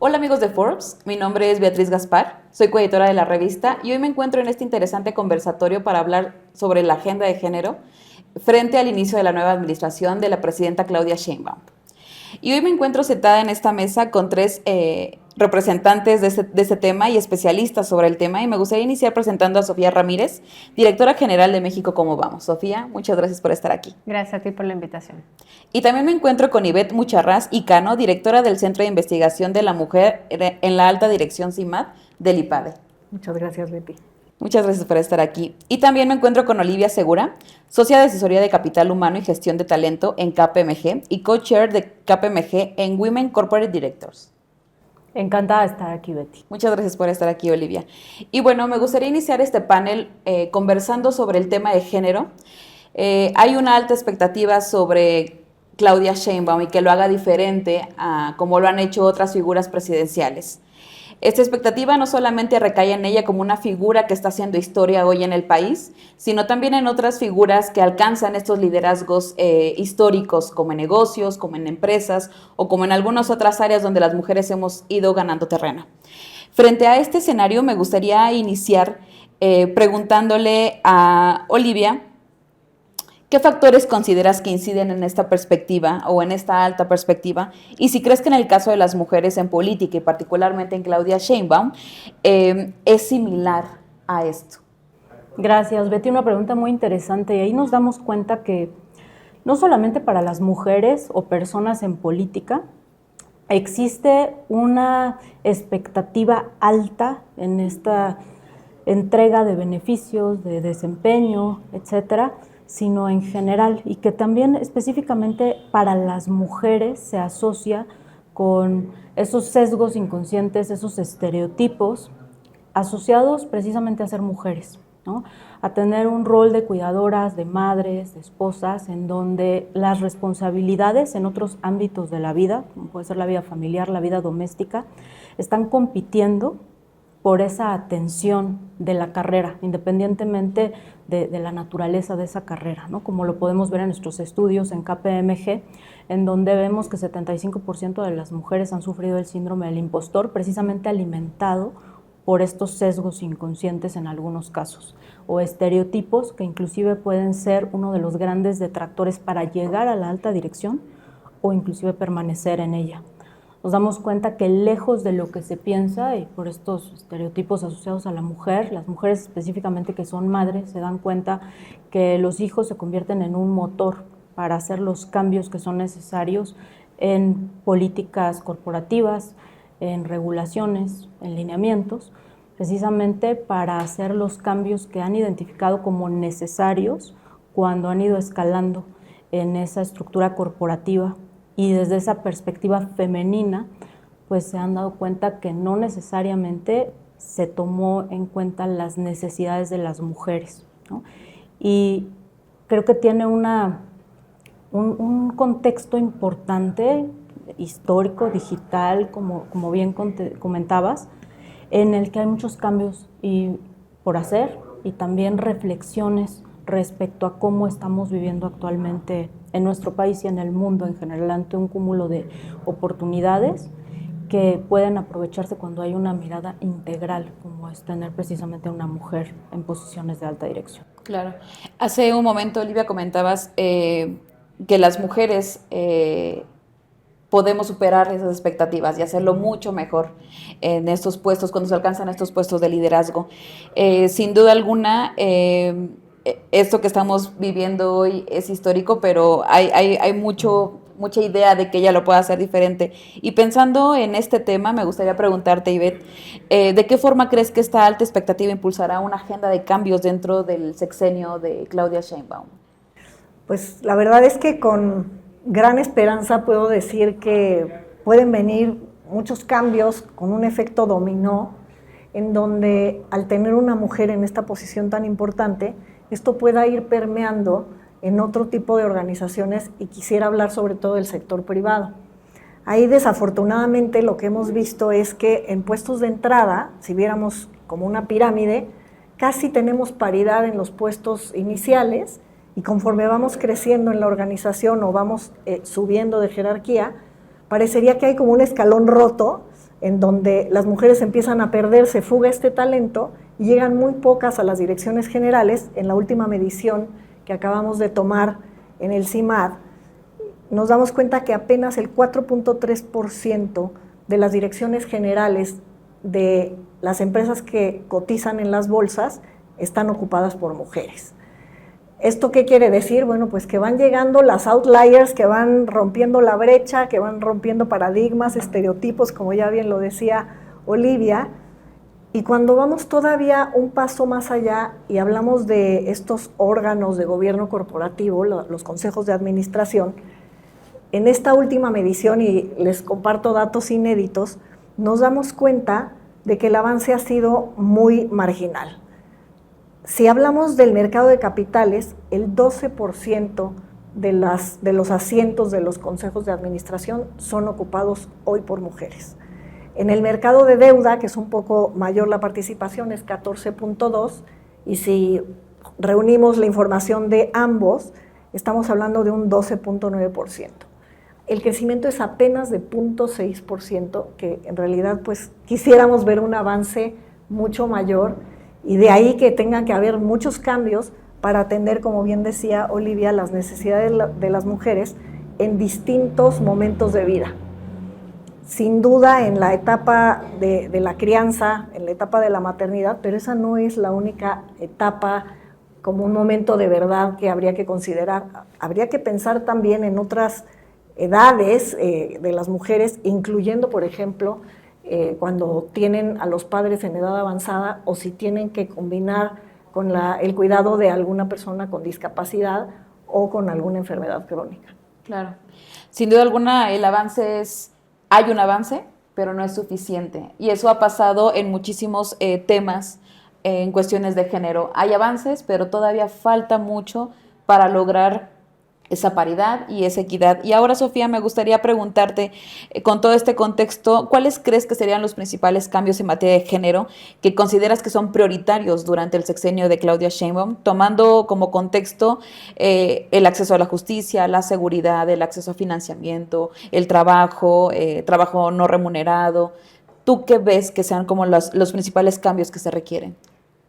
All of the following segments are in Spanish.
Hola amigos de Forbes, mi nombre es Beatriz Gaspar, soy coeditora de la revista y hoy me encuentro en este interesante conversatorio para hablar sobre la agenda de género frente al inicio de la nueva administración de la presidenta Claudia Sheinbaum. Y hoy me encuentro sentada en esta mesa con tres representantes de este tema y especialistas sobre el tema, y me gustaría iniciar presentando a Sofía Ramírez, directora general de México Cómo Vamos. Sofía, muchas gracias por estar aquí. Gracias a ti por la invitación. Y también me encuentro con Ivette Mucharrás Icano, directora del Centro de Investigación de la Mujer en la Alta Dirección CIMAD del IPADE. Muchas gracias, Betty. Muchas gracias por estar aquí. Y también me encuentro con Olivia Segura, socia de asesoría de capital humano y gestión de talento en KPMG y co-chair de KPMG en Women Corporate Directors. Encantada de estar aquí, Betty. Muchas gracias por estar aquí, Olivia. Y bueno, me gustaría iniciar este panel conversando sobre el tema de género. Hay una alta expectativa sobre Claudia Sheinbaum y que lo haga diferente a como lo han hecho otras figuras presidenciales. Esta expectativa no solamente recae en ella como una figura que está haciendo historia hoy en el país, sino también en otras figuras que alcanzan estos liderazgos históricos, como en negocios, como en empresas o como en algunas otras áreas donde las mujeres hemos ido ganando terreno. Frente a este escenario, me gustaría iniciar preguntándole a Olivia, ¿qué factores consideras que inciden en esta perspectiva o en esta alta perspectiva? Y si crees que en el caso de las mujeres en política y particularmente en Claudia Sheinbaum es similar a esto. Gracias, Betty. Una pregunta muy interesante y ahí nos damos cuenta que no solamente para las mujeres o personas en política existe una expectativa alta en esta entrega de beneficios, de desempeño, etcétera, sino en general, y que también específicamente para las mujeres se asocia con esos sesgos inconscientes, esos estereotipos asociados precisamente a ser mujeres, ¿no? A tener un rol de cuidadoras, de madres, de esposas, en donde las responsabilidades en otros ámbitos de la vida, como puede ser la vida familiar, la vida doméstica, están compitiendo por esa atención de la carrera, independientemente de la naturaleza de esa carrera, ¿no? Como lo podemos ver en nuestros estudios en KPMG, en donde vemos que 75% de las mujeres han sufrido el síndrome del impostor, precisamente alimentado por estos sesgos inconscientes en algunos casos, o estereotipos que inclusive pueden ser uno de los grandes detractores para llegar a la alta dirección o inclusive permanecer en ella. Nos damos cuenta que lejos de lo que se piensa, y por estos estereotipos asociados a la mujer, las mujeres específicamente que son madres se dan cuenta que los hijos se convierten en un motor para hacer los cambios que son necesarios en políticas corporativas, en regulaciones, en lineamientos, precisamente para hacer los cambios que han identificado como necesarios cuando han ido escalando en esa estructura corporativa. Y desde esa perspectiva femenina, pues se han dado cuenta que no necesariamente se tomó en cuenta las necesidades de las mujeres, ¿no? Y creo que tiene un contexto importante, histórico, digital, como bien comentabas, en el que hay muchos cambios por hacer y también reflexiones respecto a cómo estamos viviendo actualmente en nuestro país y en el mundo en general ante un cúmulo de oportunidades que pueden aprovecharse cuando hay una mirada integral, como es tener precisamente a una mujer en posiciones de alta dirección. Claro. Hace un momento, Olivia, comentabas que las mujeres podemos superar esas expectativas y hacerlo mucho mejor en estos puestos, cuando se alcanzan estos puestos de liderazgo. Sin duda alguna, esto que estamos viviendo hoy es histórico, pero hay mucha idea de que ella lo pueda hacer diferente. Y pensando en este tema, me gustaría preguntarte, Ivette, ¿de qué forma crees que esta alta expectativa impulsará una agenda de cambios dentro del sexenio de Claudia Sheinbaum? Pues la verdad es que con gran esperanza puedo decir que pueden venir muchos cambios con un efecto dominó, en donde al tener una mujer en esta posición tan importante, esto pueda ir permeando en otro tipo de organizaciones, y quisiera hablar sobre todo del sector privado. Ahí desafortunadamente lo que hemos visto es que en puestos de entrada, si viéramos como una pirámide, casi tenemos paridad en los puestos iniciales, y conforme vamos creciendo en la organización o vamos subiendo de jerarquía, parecería que hay como un escalón roto en donde las mujeres empiezan a perder, se fuga este talento y llegan muy pocas a las direcciones generales. En la última medición que acabamos de tomar en el CIMAD, nos damos cuenta que apenas el 4.3% de las direcciones generales de las empresas que cotizan en las bolsas están ocupadas por mujeres. ¿Esto qué quiere decir? Bueno, pues que van llegando las outliers, que van rompiendo la brecha, que van rompiendo paradigmas, estereotipos, como ya bien lo decía Olivia, y cuando vamos todavía un paso más allá y hablamos de estos órganos de gobierno corporativo, los consejos de administración, en esta última medición, y les comparto datos inéditos, nos damos cuenta de que el avance ha sido muy marginal. Si hablamos del mercado de capitales, el 12% de los asientos de los consejos de administración son ocupados hoy por mujeres. En el mercado de deuda, que es un poco mayor la participación, es 14.2%, y si reunimos la información de ambos, estamos hablando de un 12.9%. El crecimiento es apenas de 0.6%, que en realidad pues quisiéramos ver un avance mucho mayor, y de ahí que tengan que haber muchos cambios para atender, como bien decía Olivia, las necesidades de las mujeres en distintos momentos de vida. Sin duda en la etapa de la crianza, en la etapa de la maternidad, pero esa no es la única etapa como un momento de verdad que habría que considerar. Habría que pensar también en otras edades de las mujeres, incluyendo, por ejemplo, cuando tienen a los padres en edad avanzada, o si tienen que combinar con el cuidado de alguna persona con discapacidad o con alguna enfermedad crónica. Claro. Sin duda alguna, hay un avance, pero no es suficiente. Y eso ha pasado en muchísimos temas en cuestiones de género. Hay avances, pero todavía falta mucho para lograr esa paridad y esa equidad. Y ahora, Sofía, me gustaría preguntarte, con todo este contexto, ¿cuáles crees que serían los principales cambios en materia de género que consideras que son prioritarios durante el sexenio de Claudia Sheinbaum, tomando como contexto el acceso a la justicia, la seguridad, el acceso a financiamiento, el trabajo no remunerado? ¿Tú qué ves que sean como los principales cambios que se requieren?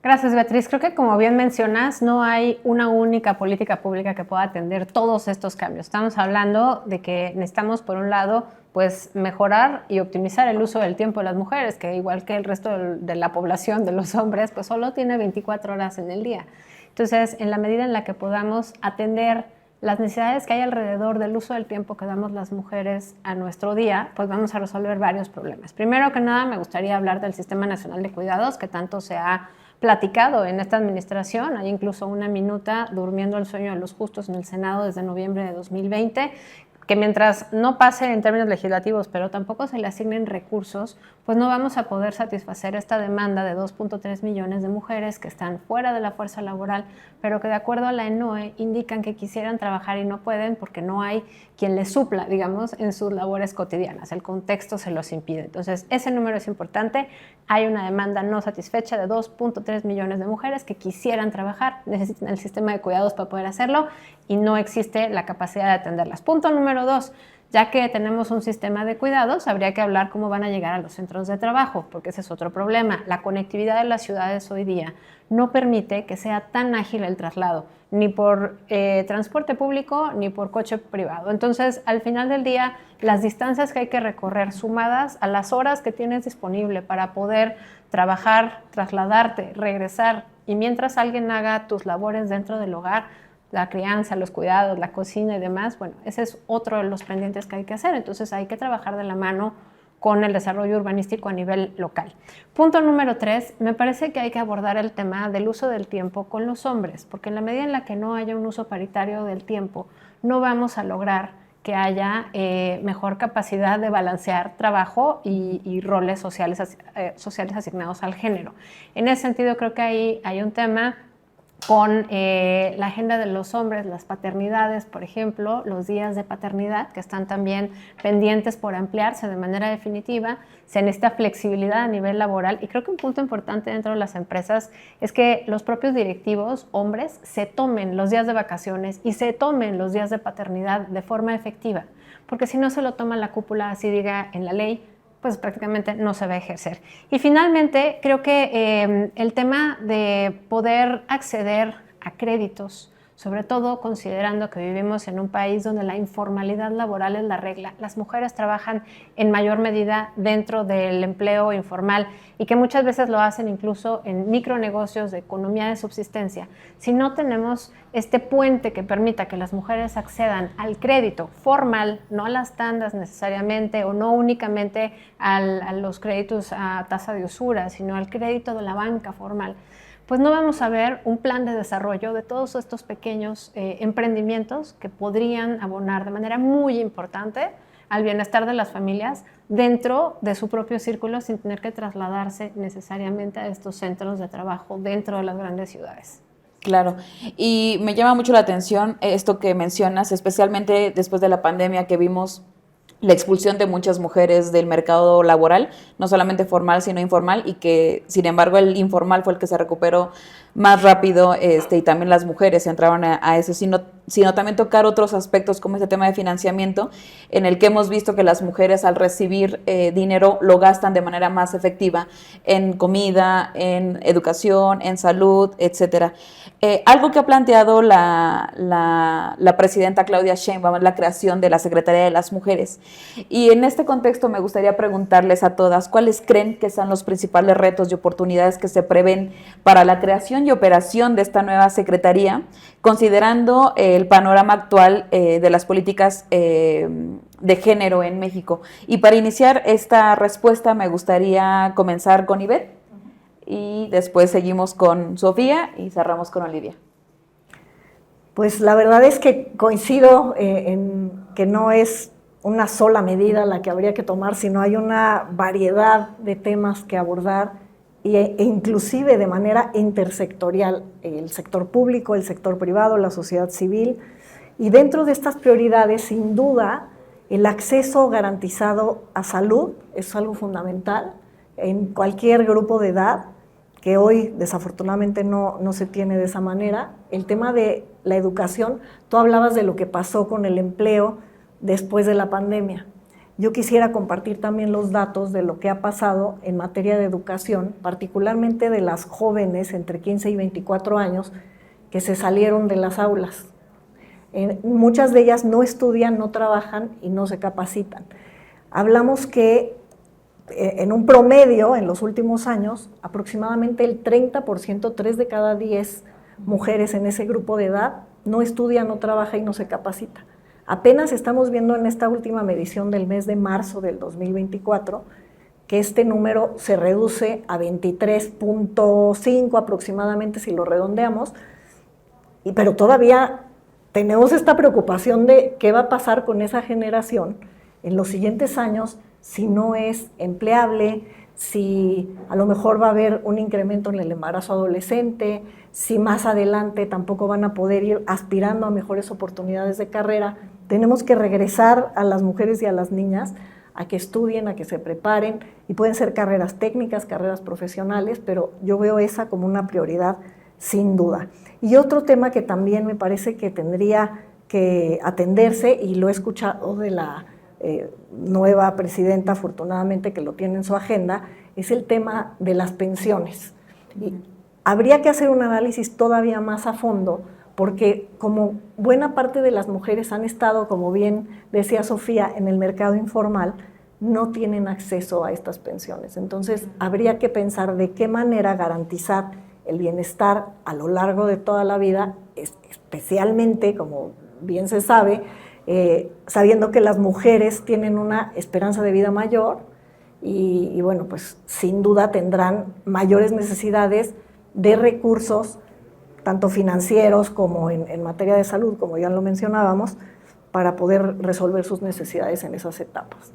Gracias, Beatriz. Creo que, como bien mencionas, no hay una única política pública que pueda atender todos estos cambios. Estamos hablando de que necesitamos, por un lado, pues mejorar y optimizar el uso del tiempo de las mujeres, que igual que el resto de la población, de los hombres, pues solo tiene 24 horas en el día. Entonces, en la medida en la que podamos atender las necesidades que hay alrededor del uso del tiempo que damos las mujeres a nuestro día, pues vamos a resolver varios problemas. Primero que nada, me gustaría hablar del Sistema Nacional de Cuidados, que tanto se ha platicado en esta administración. Hay incluso una minuta durmiendo el sueño de los justos en el Senado desde noviembre de 2020, que mientras no pase en términos legislativos, pero tampoco se le asignen recursos, pues no vamos a poder satisfacer esta demanda de 2.3 millones de mujeres que están fuera de la fuerza laboral, pero que de acuerdo a la ENOE indican que quisieran trabajar y no pueden porque no hay quien les supla, digamos, en sus labores cotidianas. El contexto se los impide. Entonces, ese número es importante. Hay una demanda no satisfecha de 2.3 millones de mujeres que quisieran trabajar, necesitan el sistema de cuidados para poder hacerlo y no existe la capacidad de atenderlas. Punto número 2. Ya que tenemos un sistema de cuidados, habría que hablar cómo van a llegar a los centros de trabajo, porque ese es otro problema. La conectividad de las ciudades hoy día no permite que sea tan ágil el traslado, ni por transporte público ni por coche privado. Entonces, al final del día, las distancias que hay que recorrer sumadas a las horas que tienes disponible para poder trabajar, trasladarte, regresar, y mientras alguien haga tus labores dentro del hogar, la crianza, los cuidados, la cocina y demás, bueno, ese es otro de los pendientes que hay que hacer. Entonces hay que trabajar de la mano con el desarrollo urbanístico a nivel local. Punto número 3, me parece que hay que abordar el tema del uso del tiempo con los hombres, porque en la medida en la que no haya un uso paritario del tiempo, no vamos a lograr que haya mejor capacidad de balancear trabajo y roles sociales asignados al género. En ese sentido, creo que ahí hay un tema con la agenda de los hombres, las paternidades, por ejemplo, los días de paternidad, que están también pendientes por ampliarse de manera definitiva. Se necesita flexibilidad a nivel laboral, y creo que un punto importante dentro de las empresas es que los propios directivos, hombres, se tomen los días de vacaciones y se tomen los días de paternidad de forma efectiva, porque si no se lo toma la cúpula, así diga en la ley, pues prácticamente no se va a ejercer. Y finalmente, creo que el tema de poder acceder a créditos, sobre todo considerando que vivimos en un país donde la informalidad laboral es la regla. Las mujeres trabajan en mayor medida dentro del empleo informal y que muchas veces lo hacen incluso en micronegocios de economía de subsistencia. Si no tenemos este puente que permita que las mujeres accedan al crédito formal, no a las tandas necesariamente o no únicamente a los créditos a tasa de usura, sino al crédito de la banca formal, pues no vamos a ver un plan de desarrollo de todos estos pequeños emprendimientos que podrían abonar de manera muy importante al bienestar de las familias dentro de su propio círculo sin tener que trasladarse necesariamente a estos centros de trabajo dentro de las grandes ciudades. Claro, y me llama mucho la atención esto que mencionas, especialmente después de la pandemia que vimos la expulsión de muchas mujeres del mercado laboral, no solamente formal, sino informal, y que, sin embargo, el informal fue el que se recuperó más rápido, y también las mujeres entraban a eso, sino también tocar otros aspectos como este tema de financiamiento, en el que hemos visto que las mujeres al recibir dinero lo gastan de manera más efectiva en comida, en educación, en salud, etcétera. Algo que ha planteado la presidenta Claudia Sheinbaum es la creación de la Secretaría de las Mujeres. Y en este contexto me gustaría preguntarles a todas, ¿cuáles creen que son los principales retos y oportunidades que se prevén para la creación y operación de esta nueva Secretaría, considerando el panorama actual de las políticas de género en México? Y para iniciar esta respuesta me gustaría comenzar con Ivette y después seguimos con Sofía y cerramos con Olivia. Pues la verdad es que coincido en que no es una sola medida la que habría que tomar, sino hay una variedad de temas que abordar e inclusive de manera intersectorial, el sector público, el sector privado, la sociedad civil. Y dentro de estas prioridades, sin duda, el acceso garantizado a salud es algo fundamental en cualquier grupo de edad, que hoy desafortunadamente no se tiene de esa manera. El tema de la educación, tú hablabas de lo que pasó con el empleo después de la pandemia. Yo quisiera compartir también los datos de lo que ha pasado en materia de educación, particularmente de las jóvenes entre 15 y 24 años que se salieron de las aulas. Muchas de ellas no estudian, no trabajan y no se capacitan. Hablamos que en un promedio, en los últimos años, aproximadamente el 30%, 3 de cada 10 mujeres en ese grupo de edad, no estudia, no trabaja y no se capacita. Apenas estamos viendo en esta última medición del mes de marzo del 2024 que este número se reduce a 23.5 aproximadamente, si lo redondeamos, pero todavía tenemos esta preocupación de qué va a pasar con esa generación en los siguientes años si no es empleable, si a lo mejor va a haber un incremento en el embarazo adolescente, si más adelante tampoco van a poder ir aspirando a mejores oportunidades de carrera. Tenemos que regresar a las mujeres y a las niñas a que estudien, a que se preparen, y pueden ser carreras técnicas, carreras profesionales, pero yo veo esa como una prioridad sin duda. Y otro tema que también me parece que tendría que atenderse, y lo he escuchado de la nueva presidenta, afortunadamente, que lo tiene en su agenda, es el tema de las pensiones. Y habría que hacer un análisis todavía más a fondo, porque como buena parte de las mujeres han estado, como bien decía Sofía, en el mercado informal, no tienen acceso a estas pensiones. Entonces, habría que pensar de qué manera garantizar el bienestar a lo largo de toda la vida, especialmente, como bien se sabe, sabiendo que las mujeres tienen una esperanza de vida mayor y bueno, pues sin duda tendrán mayores necesidades de recursos, tanto financieros como en materia de salud, como ya lo mencionábamos, para poder resolver sus necesidades en esas etapas.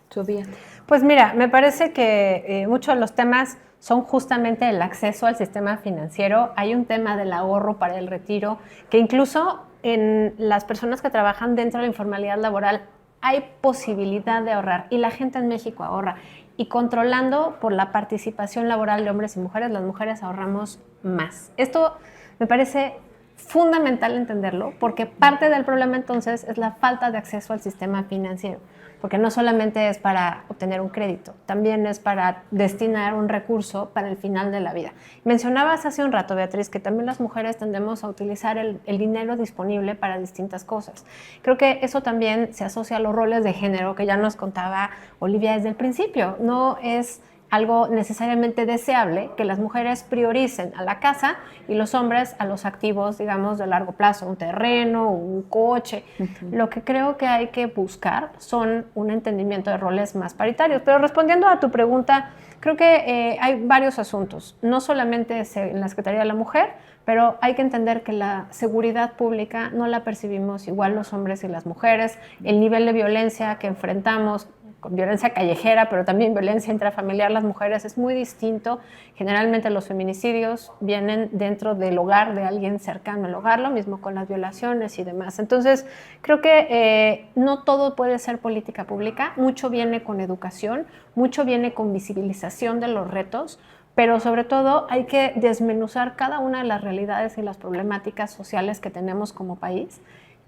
Sofía. Pues mira, me parece que muchos de los temas son justamente el acceso al sistema financiero. Hay un tema del ahorro para el retiro, que incluso en las personas que trabajan dentro de la informalidad laboral hay posibilidad de ahorrar, y la gente en México ahorra. Y controlando por la participación laboral de hombres y mujeres, las mujeres ahorramos más. Esto me parece fundamental entenderlo, porque parte del problema entonces es la falta de acceso al sistema financiero, porque no solamente es para obtener un crédito, también es para destinar un recurso para el final de la vida. Mencionabas hace un rato, Beatriz, que también las mujeres tendemos a utilizar el dinero disponible para distintas cosas. Creo que eso también se asocia a los roles de género que ya nos contaba Olivia desde el principio. No es algo necesariamente deseable que las mujeres prioricen a la casa y los hombres a los activos, digamos, de largo plazo, un terreno, un coche. Lo que creo que hay que buscar son un entendimiento de roles más paritarios. Pero respondiendo a tu pregunta, creo que hay varios asuntos, no solamente en la Secretaría de la Mujer, pero hay que entender que la seguridad pública no la percibimos igual los hombres y las mujeres. El nivel de violencia que enfrentamos, con violencia callejera, pero también violencia intrafamiliar, las mujeres es muy distinto. Generalmente los feminicidios vienen dentro del hogar de alguien cercano al hogar, lo mismo con las violaciones y demás. Entonces, creo que no todo puede ser política pública, mucho viene con educación, mucho viene con visibilización de los retos, pero sobre todo hay que desmenuzar cada una de las realidades y las problemáticas sociales que tenemos como país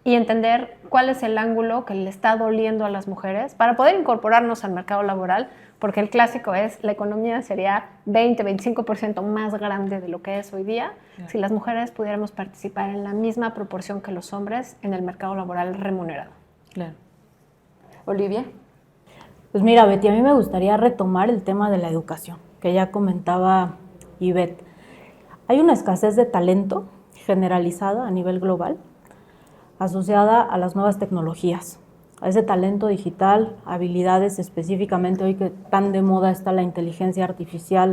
y entender cuál es el ángulo que le está doliendo a las mujeres para poder incorporarnos al mercado laboral, porque el clásico es la economía sería 20-25% más grande de lo que es hoy día si las mujeres pudiéramos participar en la misma proporción que los hombres en el mercado laboral remunerado. Claro. Olivia. Pues mira, Betty, a mí me gustaría retomar el tema de la educación, que ya comentaba Ivette. Hay una escasez de talento generalizada a nivel global, asociada a las nuevas tecnologías, a ese talento digital, habilidades específicamente hoy que tan de moda está la inteligencia artificial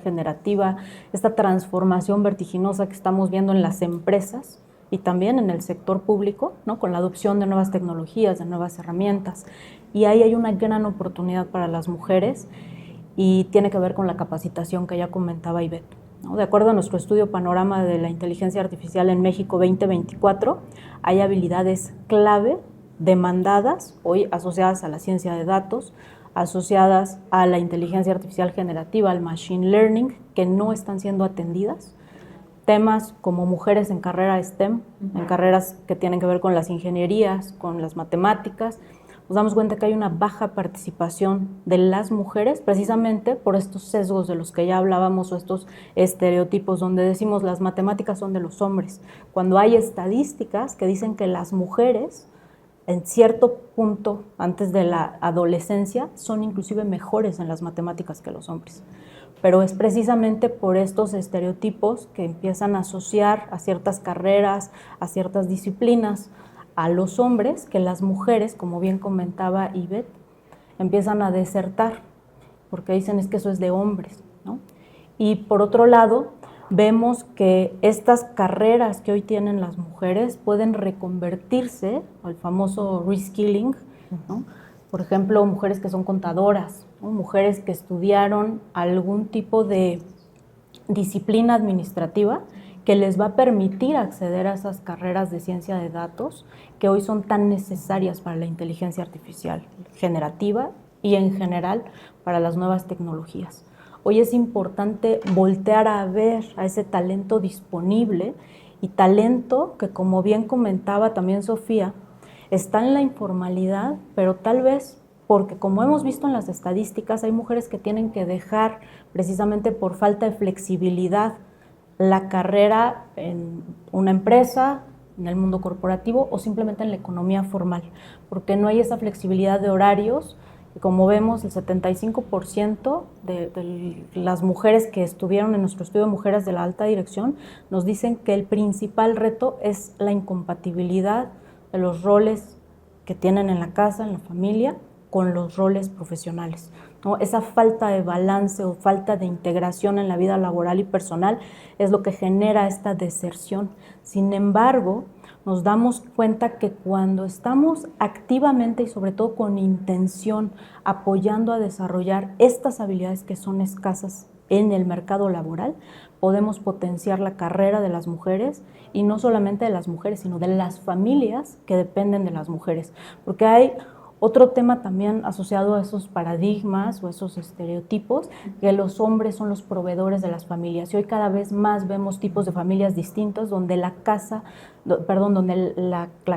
generativa, esta transformación vertiginosa que estamos viendo en las empresas y también en el sector público, ¿no? Con la adopción de nuevas tecnologías, de nuevas herramientas. Y ahí hay una gran oportunidad para las mujeres y tiene que ver con la capacitación que ya comentaba Ivette, ¿no? De acuerdo a nuestro estudio Panorama de la Inteligencia Artificial en México 2024, hay habilidades clave demandadas, hoy asociadas a la ciencia de datos, asociadas a la inteligencia artificial generativa, al machine learning, que no están siendo atendidas. Temas como mujeres en carrera STEM, en carreras que tienen que ver con las ingenierías, con las matemáticas, nos damos cuenta que hay una baja participación de las mujeres precisamente por estos sesgos de los que ya hablábamos o estos estereotipos donde decimos las matemáticas son de los hombres, cuando hay estadísticas que dicen que las mujeres en cierto punto antes de la adolescencia son inclusive mejores en las matemáticas que los hombres. Pero es precisamente por estos estereotipos que empiezan a asociar a ciertas carreras, a ciertas disciplinas, a los hombres, que las mujeres, como bien comentaba Ivette, empiezan a desertar, porque dicen es que eso es de hombres, ¿no? Y por otro lado, vemos que estas carreras que hoy tienen las mujeres pueden reconvertirse al famoso reskilling, ¿no? Por ejemplo, mujeres que son contadoras, ¿no? Mujeres que estudiaron algún tipo de disciplina administrativa que les va a permitir acceder a esas carreras de ciencia de datos que hoy son tan necesarias para la inteligencia artificial generativa y en general para las nuevas tecnologías. Hoy es importante voltear a ver a ese talento disponible y talento que, como bien comentaba también Sofía, está en la informalidad, pero tal vez porque, como hemos visto en las estadísticas, hay mujeres que tienen que dejar precisamente por falta de flexibilidad la carrera en una empresa, en el mundo corporativo o simplemente en la economía formal, porque no hay esa flexibilidad de horarios. Y como vemos, el 75% de las mujeres que estuvieron en nuestro estudio de mujeres de la alta dirección nos dicen que el principal reto es la incompatibilidad de los roles que tienen en la casa, en la familia, con los roles profesionales, ¿no? Esa falta de balance o falta de integración en la vida laboral y personal es lo que genera esta deserción. Sin embargo, nos damos cuenta que cuando estamos activamente y sobre todo con intención apoyando a desarrollar estas habilidades que son escasas en el mercado laboral, podemos potenciar la carrera de las mujeres y no solamente de las mujeres, sino de las familias que dependen de las mujeres. Porque hay Otro tema también asociado a esos paradigmas o esos estereotipos, que los hombres son los proveedores de las familias. Y hoy cada vez más vemos tipos de familias distintos donde la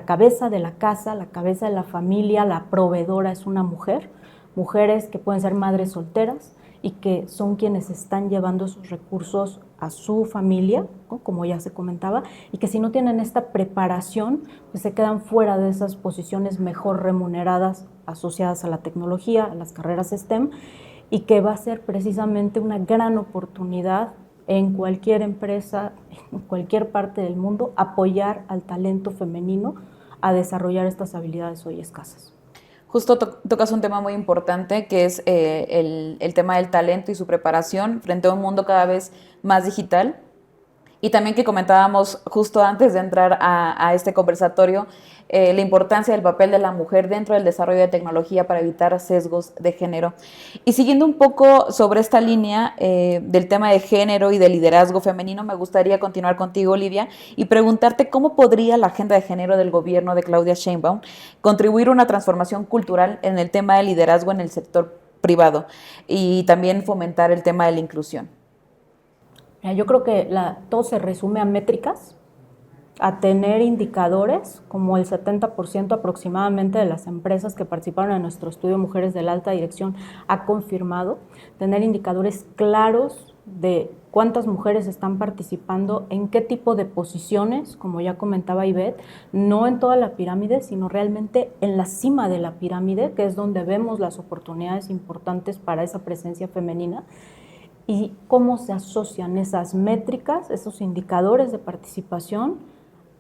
cabeza de la casa, la cabeza de la familia, la proveedora es una mujer. Mujeres que pueden ser madres solteras y que son quienes están llevando esos recursos a su familia, ¿no? Como ya se comentaba, y que si no tienen esta preparación, pues se quedan fuera de esas posiciones mejor remuneradas asociadas a la tecnología, a las carreras STEM, y que va a ser precisamente una gran oportunidad en cualquier empresa, en cualquier parte del mundo, apoyar al talento femenino a desarrollar estas habilidades hoy escasas. Justo tocas un tema muy importante que es el tema del talento y su preparación frente a un mundo cada vez más digital. Y también que comentábamos justo antes de entrar a este conversatorio, la importancia del papel de la mujer dentro del desarrollo de tecnología para evitar sesgos de género. Y siguiendo un poco sobre esta línea del tema de género y de liderazgo femenino, me gustaría continuar contigo, Olivia, y preguntarte cómo podría la agenda de género del gobierno de Claudia Sheinbaum contribuir a una transformación cultural en el tema de liderazgo en el sector privado y también fomentar el tema de la inclusión. Yo creo que todo se resume a métricas, a tener indicadores, como el 70% aproximadamente de las empresas que participaron en nuestro estudio Mujeres de la Alta Dirección ha confirmado, tener indicadores claros de cuántas mujeres están participando, en qué tipo de posiciones, como ya comentaba Ivette, no en toda la pirámide, sino realmente en la cima de la pirámide, que es donde vemos las oportunidades importantes para esa presencia femenina, y cómo se asocian esas métricas, esos indicadores de participación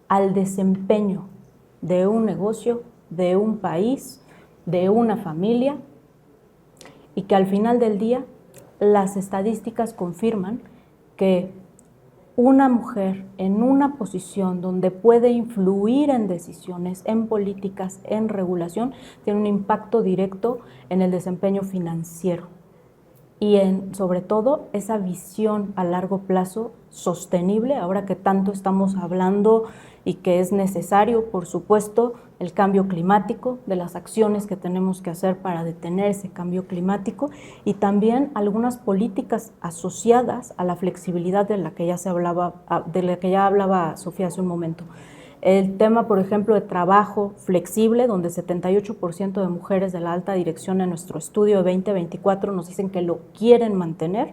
al desempeño de un negocio, de un país, de una familia, y que al final del día las estadísticas confirman que una mujer en una posición donde puede influir en decisiones, en políticas, en regulación, tiene un impacto directo en el desempeño financiero. Y sobre todo esa visión a largo plazo sostenible, ahora que tanto estamos hablando y que es necesario, por supuesto, el cambio climático, de las acciones que tenemos que hacer para detener ese cambio climático, y también algunas políticas asociadas a la flexibilidad de la que ya hablaba Sofía hace un momento. El tema, por ejemplo, de trabajo flexible, donde 78% de mujeres de la alta dirección en nuestro estudio de 2024 nos dicen que lo quieren mantener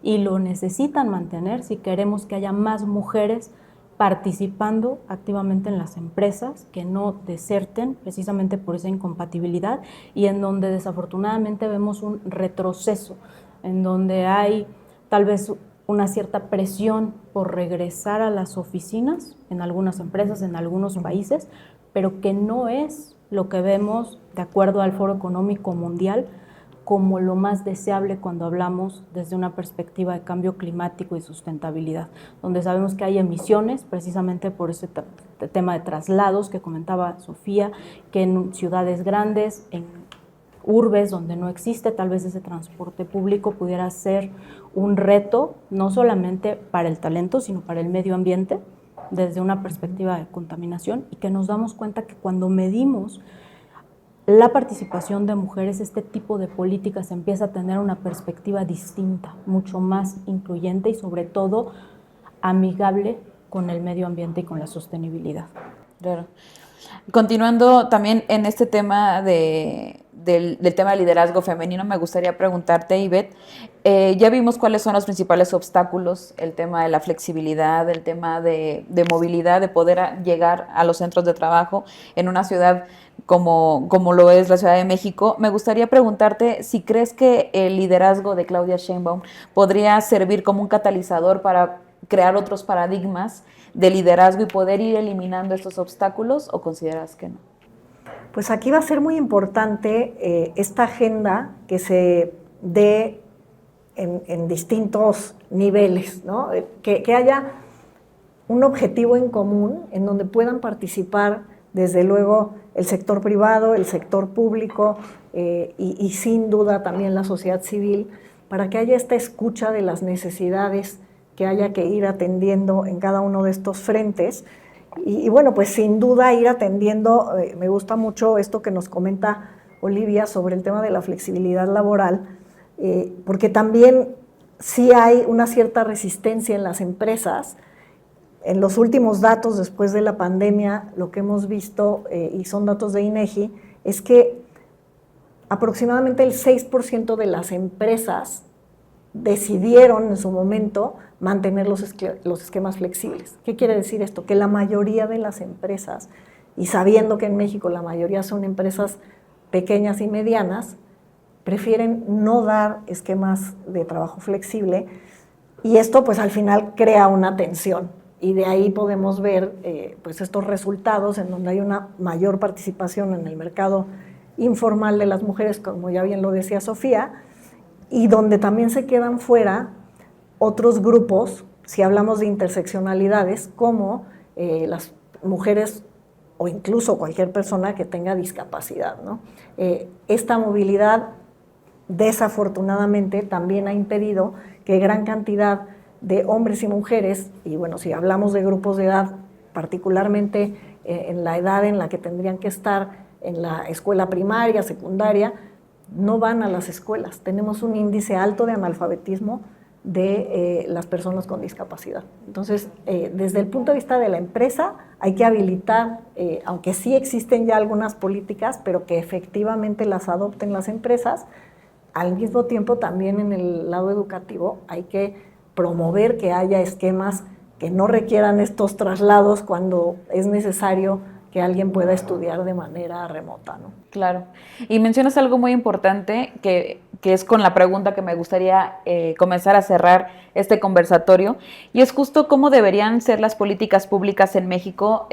y lo necesitan mantener si queremos que haya más mujeres participando activamente en las empresas, que no deserten precisamente por esa incompatibilidad, y en donde desafortunadamente vemos un retroceso, en donde hay tal vez una cierta presión por regresar a las oficinas en algunas empresas, en algunos países, pero que no es lo que vemos de acuerdo al Foro Económico Mundial como lo más deseable cuando hablamos desde una perspectiva de cambio climático y sustentabilidad, donde sabemos que hay emisiones precisamente por ese tema de traslados que comentaba Sofía, que en ciudades grandes, en urbes donde no existe tal vez ese transporte público, pudiera ser un reto no solamente para el talento, sino para el medio ambiente desde una perspectiva de contaminación, y que nos damos cuenta que cuando medimos la participación de mujeres, este tipo de políticas empieza a tener una perspectiva distinta, mucho más incluyente y sobre todo amigable con el medio ambiente y con la sostenibilidad. Claro. Continuando también en este tema del tema de liderazgo femenino, me gustaría preguntarte, Ivette, ya vimos cuáles son los principales obstáculos, el tema de la flexibilidad, el tema de movilidad, de poder llegar a los centros de trabajo en una ciudad como lo es la Ciudad de México. Me gustaría preguntarte si crees que el liderazgo de Claudia Sheinbaum podría servir como un catalizador para crear otros paradigmas de liderazgo y poder ir eliminando estos obstáculos, ¿o consideras que no? Pues aquí va a ser muy importante esta agenda que se dé en distintos niveles, ¿no? Que haya un objetivo en común en donde puedan participar desde luego el sector privado, el sector público y sin duda también la sociedad civil, para que haya esta escucha de las necesidades que haya que ir atendiendo en cada uno de estos frentes. Y bueno, pues sin duda ir atendiendo, me gusta mucho esto que nos comenta Olivia sobre el tema de la flexibilidad laboral, porque también sí hay una cierta resistencia en las empresas. En los últimos datos después de la pandemia, lo que hemos visto, y son datos de INEGI, es que aproximadamente el 6% de las empresas decidieron en su momento mantener los esquemas flexibles. ¿Qué quiere decir esto? Que la mayoría de las empresas, y sabiendo que en México la mayoría son empresas pequeñas y medianas, prefieren no dar esquemas de trabajo flexible, y esto pues al final crea una tensión, y de ahí podemos ver pues estos resultados en donde hay una mayor participación en el mercado informal de las mujeres, como ya bien lo decía Sofía, y donde también se quedan fuera otros grupos, si hablamos de interseccionalidades, como las mujeres o incluso cualquier persona que tenga discapacidad, ¿no? Esta movilidad, desafortunadamente, también ha impedido que gran cantidad de hombres y mujeres, y bueno, si hablamos de grupos de edad, particularmente en la edad en la que tendrían que estar en la escuela primaria, secundaria, no van a las escuelas. Tenemos un índice alto de analfabetismo de las personas con discapacidad. Entonces, desde el punto de vista de la empresa, hay que habilitar, aunque sí existen ya algunas políticas, pero que efectivamente las adopten las empresas. Al mismo tiempo, también en el lado educativo, hay que promover que haya esquemas que no requieran estos traslados cuando es necesario que alguien pueda estudiar de manera remota, ¿no? Claro. Y mencionas algo muy importante que es con la pregunta que me gustaría comenzar a cerrar este conversatorio, y es justo cómo deberían ser las políticas públicas en México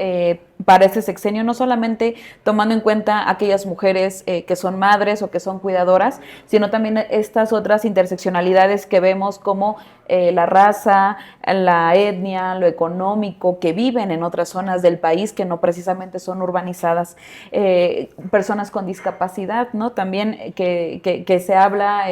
para este sexenio, no solamente tomando en cuenta aquellas mujeres que son madres o que son cuidadoras, sino también estas otras interseccionalidades que vemos como la raza, la etnia, lo económico, que viven en otras zonas del país que no precisamente son urbanizadas, personas con discapacidad, ¿no? También que se habla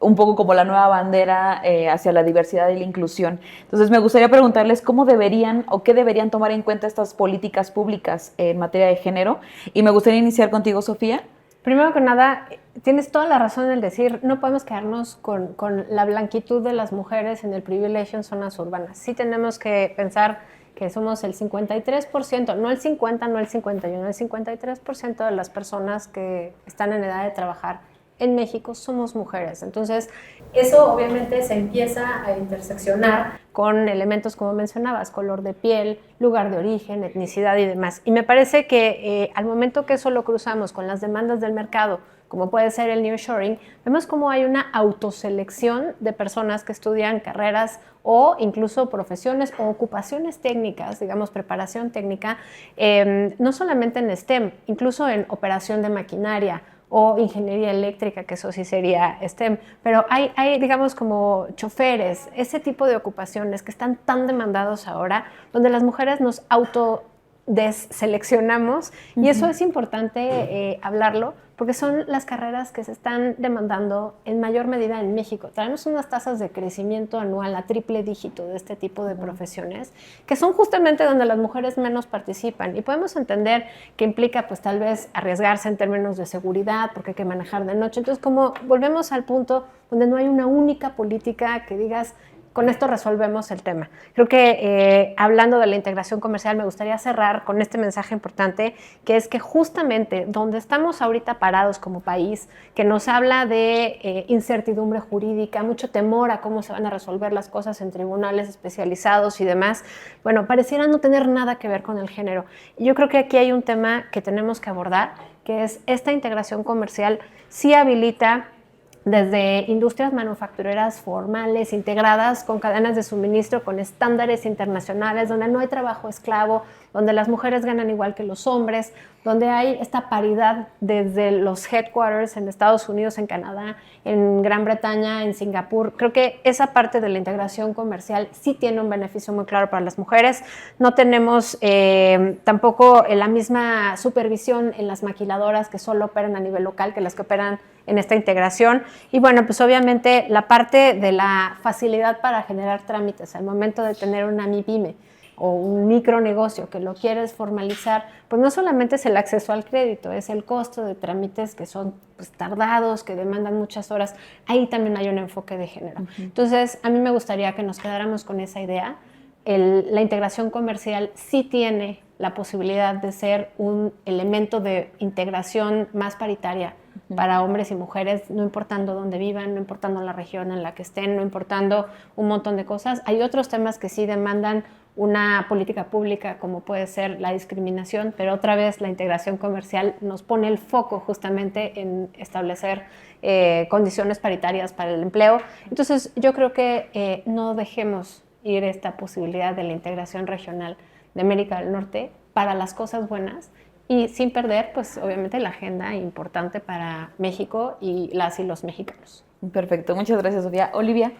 un poco como la nueva bandera hacia la diversidad y la inclusión. Entonces me gustaría preguntarles cómo deberían o qué deberían tomar en cuenta estas políticas públicas en materia de género, y me gustaría iniciar contigo, Sofía. Primero que nada, tienes toda la razón en decir, no podemos quedarnos con la blanquitud de las mujeres en el privilegio en zonas urbanas. Sí tenemos que pensar que somos el 53%, no el 50, no el 51, el 53% de las personas que están en edad de trabajar en México somos mujeres. Entonces, eso obviamente se empieza a interseccionar con elementos como mencionabas, color de piel, lugar de origen, etnicidad y demás. Y me parece que al momento que eso lo cruzamos con las demandas del mercado, como puede ser el nearshoring, vemos cómo hay una autoselección de personas que estudian carreras o incluso profesiones o ocupaciones técnicas, digamos preparación técnica, no solamente en STEM, incluso en operación de maquinaria o ingeniería eléctrica, que eso sí sería STEM, pero hay digamos como choferes, ese tipo de ocupaciones que están tan demandados ahora, donde las mujeres nos autodeseleccionamos, y eso es importante hablarlo, porque son las carreras que se están demandando en mayor medida en México. Tenemos unas tasas de crecimiento anual a triple dígito de este tipo de profesiones, que son justamente donde las mujeres menos participan, y podemos entender que implica pues tal vez arriesgarse en términos de seguridad, porque hay que manejar de noche. Entonces, como volvemos al punto donde no hay una única política que digas, con esto resolvemos el tema. Creo que hablando de la integración comercial, me gustaría cerrar con este mensaje importante, que es que justamente donde estamos ahorita parados como país, que nos habla de incertidumbre jurídica, mucho temor a cómo se van a resolver las cosas en tribunales especializados y demás, bueno, pareciera no tener nada que ver con el género. Y yo creo que aquí hay un tema que tenemos que abordar, que es esta integración comercial sí habilita desde industrias manufactureras formales, integradas con cadenas de suministro, con estándares internacionales, donde no hay trabajo esclavo, donde las mujeres ganan igual que los hombres, donde hay esta paridad desde los headquarters en Estados Unidos, en Canadá, en Gran Bretaña, en Singapur. Creo que esa parte de la integración comercial sí tiene un beneficio muy claro para las mujeres. No tenemos tampoco la misma supervisión en las maquiladoras que solo operan a nivel local que las que operan en esta integración. Y bueno, pues obviamente la parte de la facilidad para generar trámites al momento de tener una MIPYME o un micronegocio que lo quieres formalizar, pues no solamente es el acceso al crédito, es el costo de trámites que son pues, tardados, que demandan muchas horas. Ahí también hay un enfoque de género. Entonces, a mí me gustaría que nos quedáramos con esa idea. La integración comercial sí tiene la posibilidad de ser un elemento de integración más paritaria para hombres y mujeres, no importando dónde vivan, no importando la región en la que estén, no importando un montón de cosas. Hay otros temas que sí demandan una política pública, como puede ser la discriminación, pero otra vez la integración comercial nos pone el foco justamente en establecer condiciones paritarias para el empleo. Entonces, yo creo que no dejemos ir esta posibilidad de la integración regional de América del Norte para las cosas buenas y sin perder, pues obviamente, la agenda importante para México y las y los mexicanos. Perfecto, muchas gracias, Sofía. Olivia.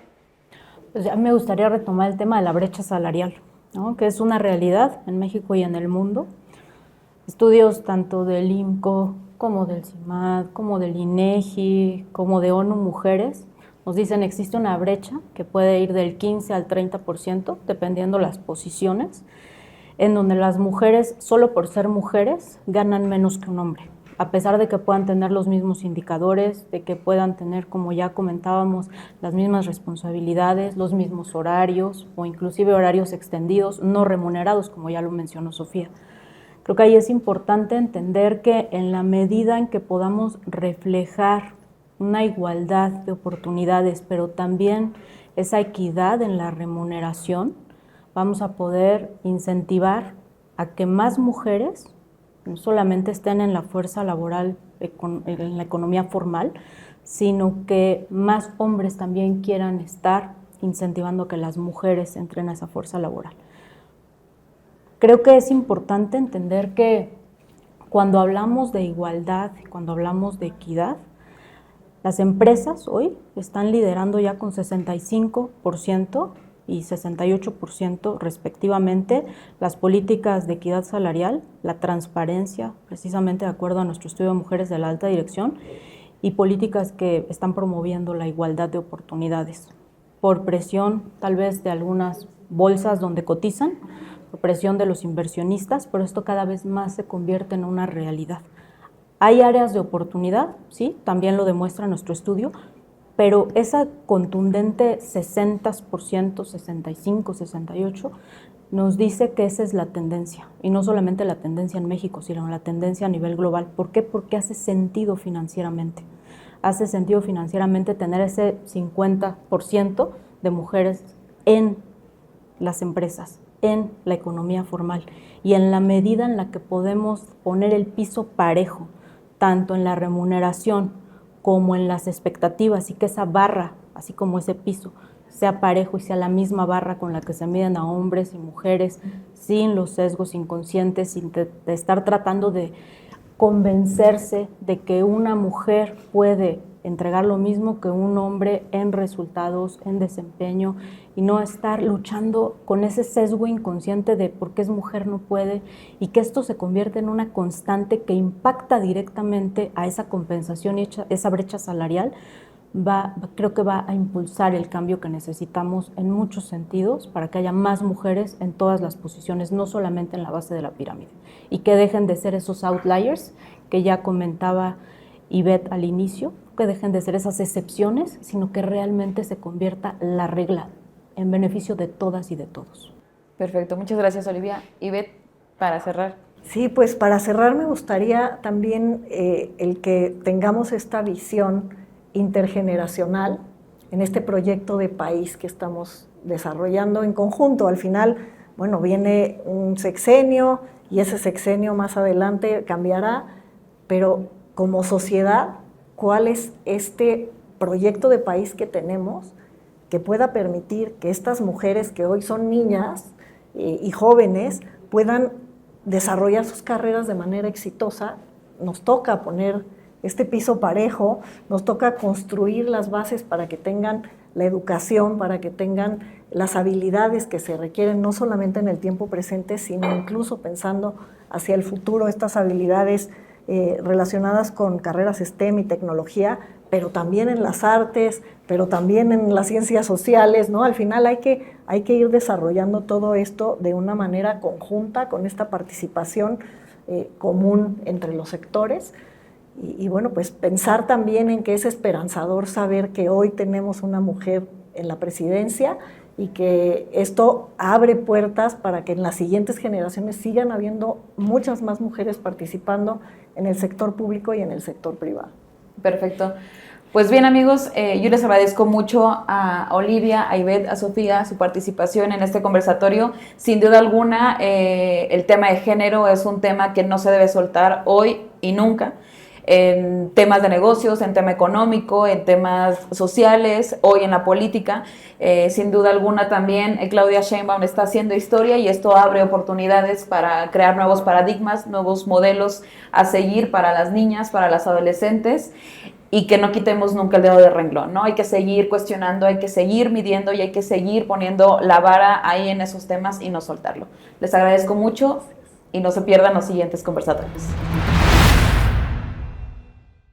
Pues ya me gustaría retomar el tema de la brecha salarial, ¿no? Que es una realidad en México y en el mundo. Estudios tanto del INCO como del CIMAD, como del INEGI, como de ONU Mujeres, nos dicen existe una brecha que puede ir del 15 al 30%, dependiendo las posiciones, en donde las mujeres, solo por ser mujeres, ganan menos que un hombre, a pesar de que puedan tener los mismos indicadores, de que puedan tener, como ya comentábamos, las mismas responsabilidades, los mismos horarios o inclusive horarios extendidos, no remunerados, como ya lo mencionó Sofía. Creo que ahí es importante entender que en la medida en que podamos reflejar una igualdad de oportunidades, pero también esa equidad en la remuneración, vamos a poder incentivar a que más mujeres no solamente estén en la fuerza laboral, en la economía formal, sino que más hombres también quieran estar incentivando que las mujeres entren a esa fuerza laboral. Creo que es importante entender que cuando hablamos de igualdad, cuando hablamos de equidad, las empresas hoy están liderando ya con 65% y 68% respectivamente las políticas de equidad salarial, la transparencia, precisamente de acuerdo a nuestro estudio de mujeres de la alta dirección, y políticas que están promoviendo la igualdad de oportunidades, por presión tal vez de algunas bolsas donde cotizan, por presión de los inversionistas, pero esto cada vez más se convierte en una realidad. Hay áreas de oportunidad, sí, también lo demuestra nuestro estudio, pero esa contundente 60%, 65, 68, nos dice que esa es la tendencia, y no solamente la tendencia en México, sino la tendencia a nivel global. ¿Por qué? Porque hace sentido financieramente. Hace sentido financieramente tener ese 50% de mujeres en las empresas, en la economía formal, y en la medida en la que podemos poner el piso parejo, tanto en la remuneración como en las expectativas, y que esa barra, así como ese piso, sea parejo y sea la misma barra con la que se miden a hombres y mujeres, sin los sesgos inconscientes, sin de estar tratando de convencerse de que una mujer puede entregar lo mismo que un hombre en resultados, en desempeño, y no estar luchando con ese sesgo inconsciente de por qué es mujer no puede, y que esto se convierte en una constante que impacta directamente a esa compensación y esa brecha salarial. Creo que va a impulsar el cambio que necesitamos en muchos sentidos para que haya más mujeres en todas las posiciones, no solamente en la base de la pirámide, y que dejen de ser esos outliers que ya comentaba Ivette al inicio, que dejen de ser esas excepciones, sino que realmente se convierta la regla en beneficio de todas y de todos. Perfecto, muchas gracias, Olivia. Ivette, para cerrar. Sí, pues para cerrar me gustaría también el que tengamos esta visión intergeneracional en este proyecto de país que estamos desarrollando en conjunto. Al final, bueno, viene un sexenio y ese sexenio más adelante cambiará, pero como sociedad, ¿cuál es este proyecto de país que tenemos que pueda permitir que estas mujeres que hoy son niñas y jóvenes puedan desarrollar sus carreras de manera exitosa? Nos toca poner este piso parejo, nos toca construir las bases para que tengan la educación, para que tengan las habilidades que se requieren, no solamente en el tiempo presente, sino incluso pensando hacia el futuro, estas habilidades relacionadas con carreras STEM y tecnología pero también en las artes, pero también en las ciencias sociales, ¿no? Al final hay que ir desarrollando todo esto de una manera conjunta, con esta participación común entre los sectores. Y bueno, pues pensar también en que es esperanzador saber que hoy tenemos una mujer en la presidencia y que esto abre puertas para que en las siguientes generaciones sigan habiendo muchas más mujeres participando en el sector público y en el sector privado. Perfecto. Pues bien, amigos, yo les agradezco mucho a Olivia, a Ivette, a Sofía su participación en este conversatorio. Sin duda alguna, el tema de género es un tema que no se debe soltar hoy y nunca. En temas de negocios, en tema económico, en temas sociales, hoy en la política. Sin duda alguna también Claudia Sheinbaum está haciendo historia y esto abre oportunidades para crear nuevos paradigmas, nuevos modelos a seguir para las niñas, para las adolescentes, y que no quitemos nunca el dedo de renglón, ¿no? Hay que seguir cuestionando, hay que seguir midiendo y hay que seguir poniendo la vara ahí en esos temas y no soltarlo. Les agradezco mucho y no se pierdan los siguientes conversatorios.